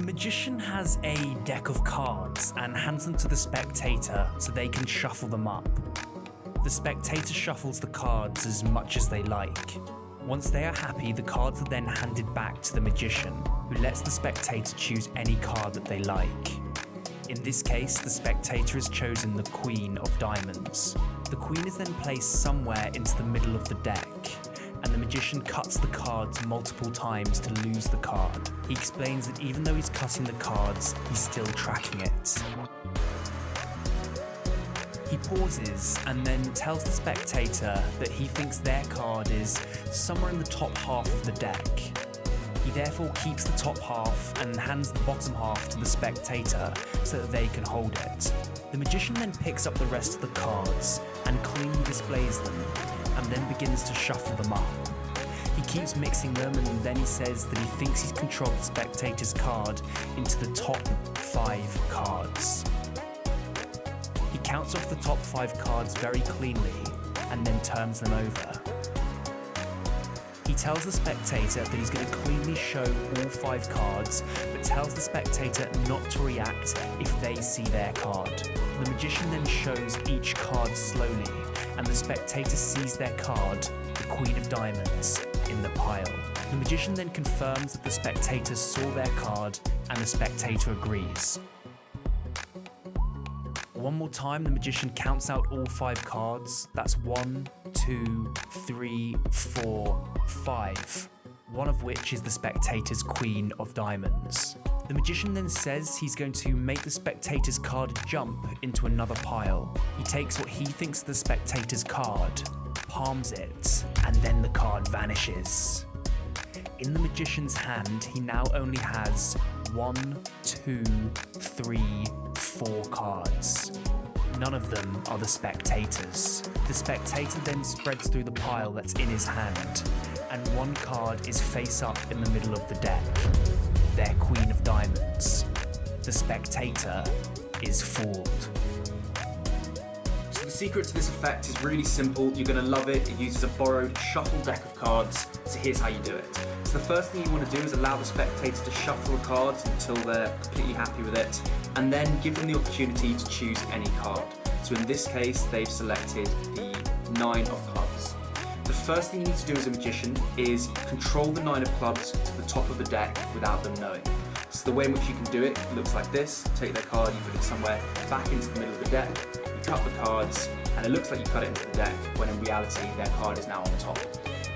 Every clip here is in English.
magician has a deck of cards and hands them to the spectator so they can shuffle them up. The spectator shuffles the cards as much as they like. Once they are happy, the cards are then handed back to the magician, who lets the spectator choose any card that they like. In this case, the spectator has chosen the Queen of Diamonds. The Queen is then placed somewhere into the middle of the deck, and the magician cuts the cards multiple times to lose the card. He explains that even though he's cutting the cards, he's still tracking it. He pauses and then tells the spectator that he thinks their card is somewhere in the top half of the deck. He therefore keeps the top half and hands the bottom half to the spectator so that they can hold it. The magician then picks up the rest of the cards and cleanly displays them, and then begins to shuffle them up. He keeps mixing them, and then he says that he thinks he's controlled the spectator's card into the top 5 cards. He counts off the top 5 cards very cleanly and then turns them over. He tells the spectator that he's going to cleanly show all 5 cards, but tells the spectator not to react if they see their card. The magician then shows each card slowly, and the spectator sees their card, the Queen of Diamonds, in the pile. The magician then confirms that the spectator saw their card, and the spectator agrees. One more time, the magician counts out all 5 cards. That's 1, 2, 3, 4, 5, one of which is the spectator's Queen of Diamonds. The magician then says he's going to make the spectator's card jump into another pile. He takes what he thinks is the spectator's card, palms it, and then the card vanishes. In the magician's hand, he now only has 1, 2, 3, 4 cards. None of them are the spectator's. The spectator then spreads through the pile that's in his hand, and one card is face up in the middle of the deck, their Queen of Diamonds. The spectator is fooled. So the secret to this effect is really simple. You're going to love it. It uses a borrowed shuffle deck of cards. So here's how you do it. So the first thing you want to do is allow the spectator to shuffle the cards until they're completely happy with it, and then give them the opportunity to choose any card. So in this case, they've selected the 9 of clubs. The first thing you need to do as a magician is control the 9 of clubs to the top of the deck without them knowing. So the way in which you can do it looks like this. Take their card, you put it somewhere back into the middle of the deck, you cut the cards, and it looks like you cut it into the deck, when in reality their card is now on the top.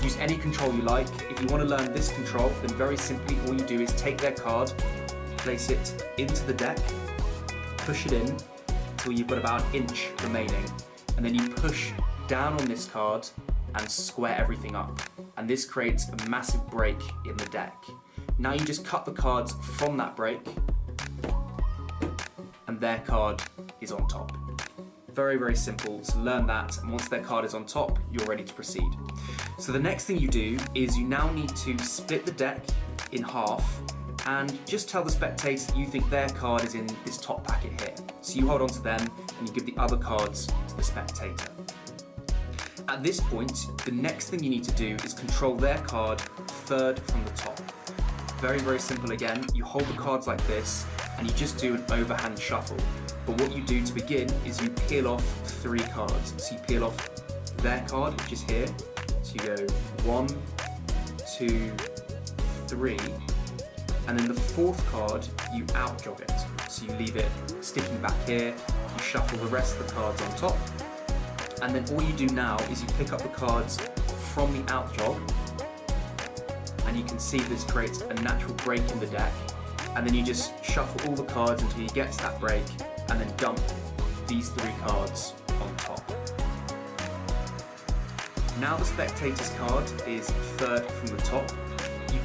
Use any control you like. If you want to learn this control, then very simply all you do is take their card, place it into the deck, push it in until you've got about an inch remaining, and then you push down on this card and square everything up, and this creates a massive break in the deck. Now you just cut the cards from that break, and their card is on top. Very, very simple. So learn that, and once their card is on top, you're ready to proceed. So the next thing you do is you now need to split the deck in half and just tell the spectator that you think their card is in this top packet here. So you hold on to them and you give the other cards to the spectator. At this point, the next thing you need to do is control their card third from the top. Very, very simple again. You hold the cards like this and you just do an overhand shuffle. But what you do to begin is you peel off 3 cards. So you peel off their card, which is here. So you go 1, 2, 3, and then the 4th card, you out jog it. So you leave it sticking back here, you shuffle the rest of the cards on top, and then all you do now is you pick up the cards from the out jog, and you can see this creates a natural break in the deck, and then you just shuffle all the cards until you get to that break, and then dump these 3 cards on top. Now the spectator's card is third from the top. You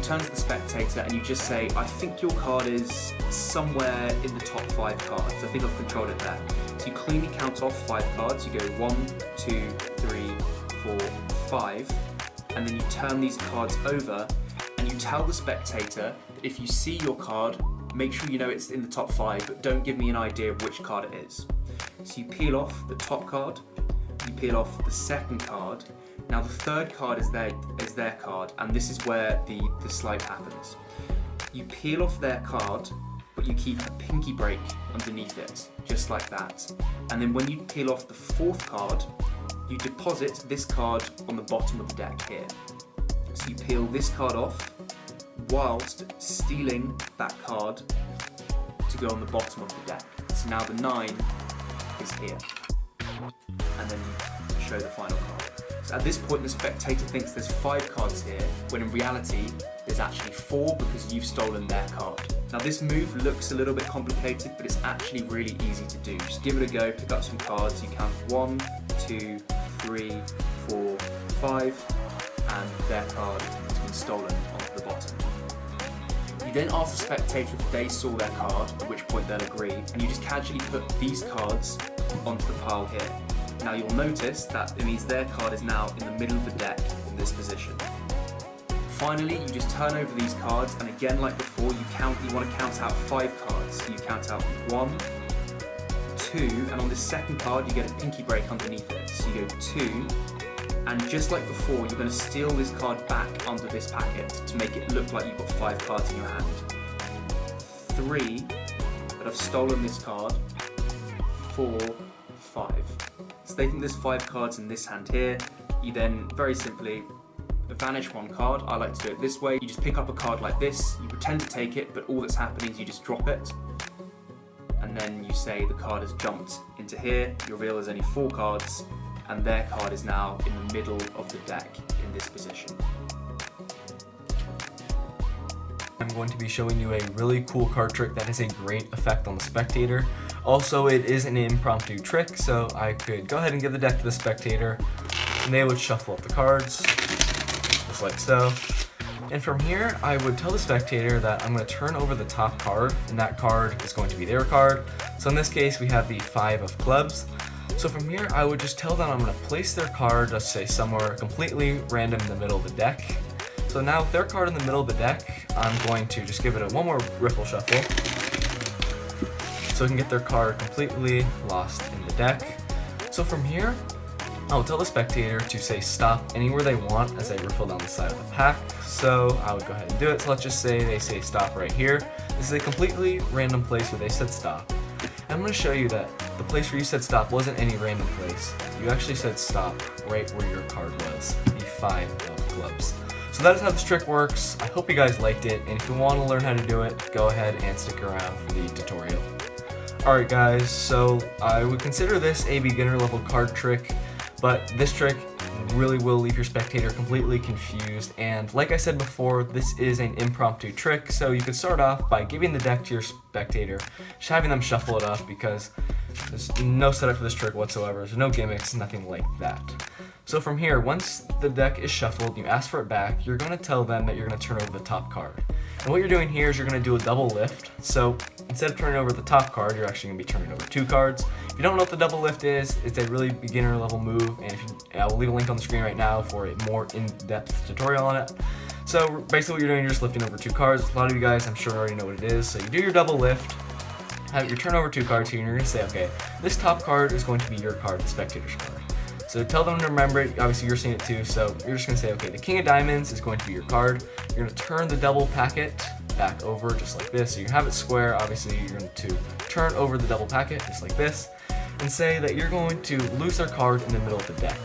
turn to the spectator and you just say, I think your card is somewhere in the top 5 cards. I think I've controlled it there. So you cleanly count off 5 cards. You go 1, 2, 3, 4, 5, and then you turn these cards over and you tell the spectator that if you see your card, make sure you know it's in the top 5, but don't give me an idea of which card it is. So you peel off the top card, you peel off the 2nd card. Now the 3rd card is their card, and this is where the sleight happens. you peel off their card, but you keep a pinky break underneath it, just like that. And then when you peel off the fourth card, you deposit this card on the bottom of the deck here. So you peel this card off whilst stealing that card to go on the bottom of the deck. So now the 9 is here. And then you show the final card. So at this point the spectator thinks there's 5 cards here, when in reality there's actually 4 because you've stolen their card. Now this move looks a little bit complicated, but it's actually really easy to do. Just give it a go, pick up some cards, you count 1, 2, 3, 4, 5, and their card has been stolen onto the bottom. You then ask the spectator if they saw their card, at which point they'll agree, and you just casually put these cards onto the pile here. Now you'll notice that it means their card is now in the middle of the deck in this position. Finally, you just turn over these cards, and again like before, you want to count out 5 cards. So you count out 1, 2, and on this second card you get a pinky break underneath it. So you go 2, and just like before, you're going to steal this card back under this packet to make it look like you've got 5 cards in your hand. 3 that have stolen this card, 4, 5. So they think there's 5 cards in this hand here. You then very simply vanish 1 card. I like to do it this way. You just pick up a card like this, you pretend to take it, but all that's happening is you just drop it, and then you say the card has jumped into here. You reveal there's only 4 cards, and their card is now in the middle of the deck in this position. I'm going to be showing you a really cool card trick that has a great effect on the spectator. Also, it is an impromptu trick, so I could go ahead and give the deck to the spectator, and they would shuffle up the cards, just like so. And from here, I would tell the spectator that I'm going to turn over the top card, and that card is going to be their card. So in this case, we have the 5 of clubs. So from here, I would just tell them I'm going to place their card, let's say somewhere completely random in the middle of the deck. So now with their card in the middle of the deck, I'm going to just give it one more riffle shuffle, so we can get their card completely lost in the deck. So from here, I'll tell the spectator to say stop anywhere they want as they riffle down the side of the pack. So I would go ahead and do it. So let's just say they say stop right here. This is a completely random place where they said stop. And I'm going to show you that the place where you said stop wasn't any random place. You actually said stop right where your card was, the 5 of clubs. So that is how this trick works. I hope you guys liked it, and if you want to learn how to do it, go ahead and stick around for the tutorial. Alright guys, so I would consider this a beginner level card trick, but this trick really will leave your spectator completely confused, and like I said before, this is an impromptu trick, so you could start off by giving the deck to your spectator, just having them shuffle it up, because there's no setup for this trick whatsoever, there's no gimmicks, nothing like that. So from here, once the deck is shuffled, you ask for it back, you're going to tell them that you're going to turn over the top card. And what you're doing here is you're going to do a double lift. So instead of turning over the top card, you're actually going to be turning over 2 cards. If you don't know what the double lift is, it's a really beginner level move, and I will leave a link on the screen right now for a more in-depth tutorial on it. So basically what you're doing, you're just lifting over 2 cards. A lot of you guys, I'm sure, already know what it is. So you do your double lift, have your turn over 2 cards here, and you're going to say, okay, this top card is going to be your card, the spectator's card. So tell them to remember it. Obviously you're seeing it too, so you're just going to say, okay, the King of Diamonds is going to be your card. You're going to turn the double packet back over just like this. So you have it square. Obviously you're going to turn over the double packet just like this and say that you're going to lose their card in the middle of the deck.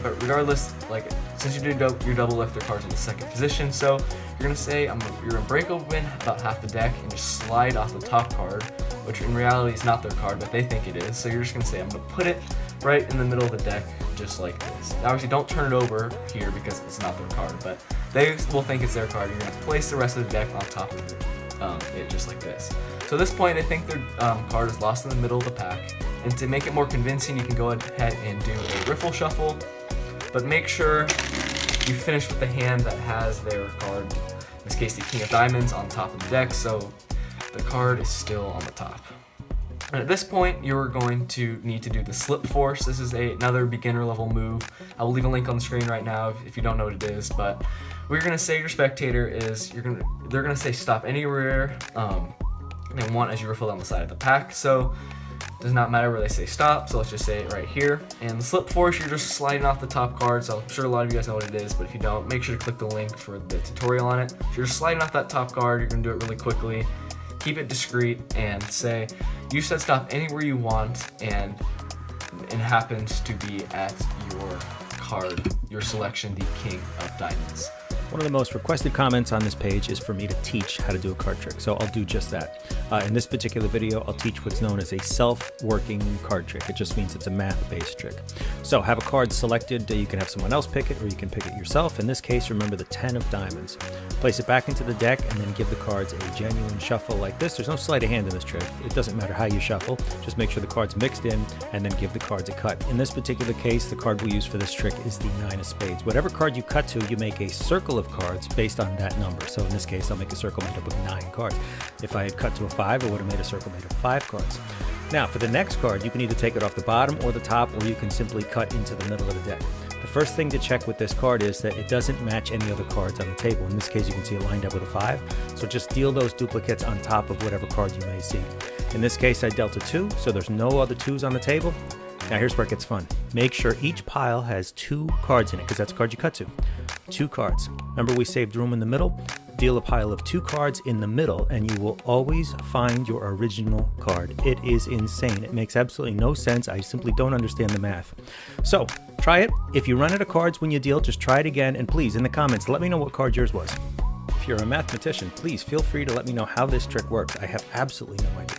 But regardless, like since you did your double lift, their card's in the second position, so you're going to say you're going to break open about half the deck and just slide off the top card, which in reality is not their card, but they think it is. So you're just going to say I'm going to put it right in the middle of the deck just like this. Obviously don't turn it over here because it's not their card, but they will think it's their card. You're going to place the rest of the deck on top of it just like this. So at this point they think their card is lost in the middle of the pack, and to make it more convincing you can go ahead and do a riffle shuffle, but make sure you finish with the hand that has their card, in this case the King of Diamonds, on top of the deck, so the card is still on the top. And at this point, you're going to need to do the slip force. This is another beginner level move. I will leave a link on the screen right now if you don't know what it is, but what you're going to say to your spectator is they're going to say stop anywhere they want as you riffle down the side of the pack. So Does not matter where they say stop, so let's just say it right here. And the slip force, you're just sliding off the top card, so I'm sure a lot of you guys know what it is, but if you don't, make sure to click the link for the tutorial on it. So you're just sliding off that top card, you're gonna do it really quickly, keep it discreet, and say, you said stop anywhere you want, and it happens to be at your card, your selection, the king of diamonds. One of the most requested comments on this page is for me to teach how to do a card trick, so I'll do just that. In this particular video, I'll teach what's known as a self-working card trick. It just means it's a math-based trick. So have a card selected, you can have someone else pick it, or you can pick it yourself. In this case, remember the 10 of diamonds. Place it back into the deck, and then give the cards a genuine shuffle like this. There's no sleight of hand in this trick. It doesn't matter how you shuffle, just make sure the card's mixed in, and then give the cards a cut. In this particular case, the card we use for this trick is the 9 of spades. Whatever card you cut to, you make a circle of cards based on that number. So in this case, I'll make a circle made up of 9 cards. If I had cut to a 5, I would have made a circle made of 5 cards. Now, for the next card, you can either take it off the bottom or the top, or you can simply cut into the middle of the deck. The first thing to check with this card is that it doesn't match any other cards on the table. In this case, you can see it lined up with a 5. So just deal those duplicates on top of whatever card you may see. In this case, I dealt a 2, so there's no other 2s on the table. Now here's where it gets fun. Make sure each pile has 2 cards in it, because that's the card you cut to. 2 cards. Remember we saved room in the middle? Deal a pile of 2 cards in the middle, and you will always find your original card. It is insane. It makes absolutely no sense. I simply don't understand the math. So try it. If you run out of cards when you deal, just try it again, and please, in the comments, let me know what card yours was. If you're a mathematician, please feel free to let me know how this trick works. I have absolutely no idea.